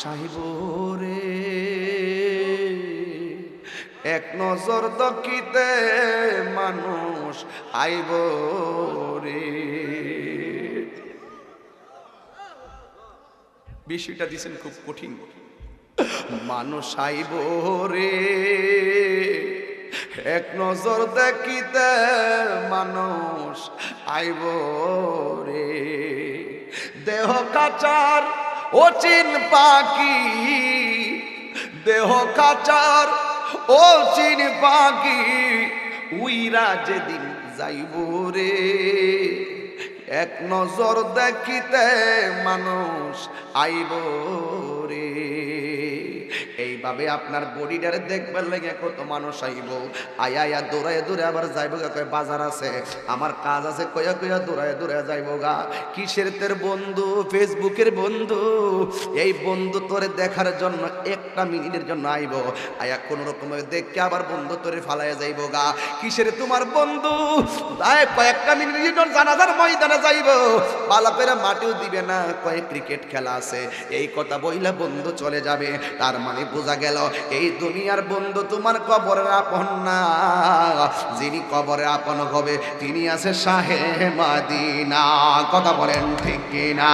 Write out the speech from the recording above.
সাহিব রে এক নজর দকিতে মানুষ আইব রে। বিষয়টা দিছেন খুব কঠিন। মানুষ আইব রে এক নজর দেখিতে মানুষ আইব রে। দেহ কাচার অচিন পাখি, দেহ কাচার অচিন পাখি উইরা যেদিন যাইব রে এক নজর দেখিতে মানুষ আইব রে। এইভাবে আপনার বডিটারে দেখবার লাগে কত মানুষ আইব, আয়া আয়া দৌড়ায় দৌড়ে আবার যাইব গা। কয় বাজার আছে, আমার কাজ আছে, কয়া কয়া দৌড়ায় দৌড়ে যাইব গা। কিসের তোর বন্ধু? ফেসবুকের বন্ধু। এই বন্ধু তোরে দেখার জন্য একটা মিনিটের জন্য আইব, আয়া কোন রকমের দেখকে আবার বন্ধু তোরে ফালাইয়া যাইব গা। কিসের তোমার বন্ধু? কয়েকটা মিনিটের জন্য জানাজার ময়দানে যাইব, পালা পেরা মাটিও দিবে না, কয়েক ক্রিকেট খেলা আছে এই কথা বইলা বন্ধু চলে যাবে। তার মানে বোঝা গেল এই দুনিয়ার বন্ধু তোমার কবরের আপন না, যিনি কবরে আপন হবে তিনি আছে শাহে মদিনা। কথা বলেন ঠিক কিনা?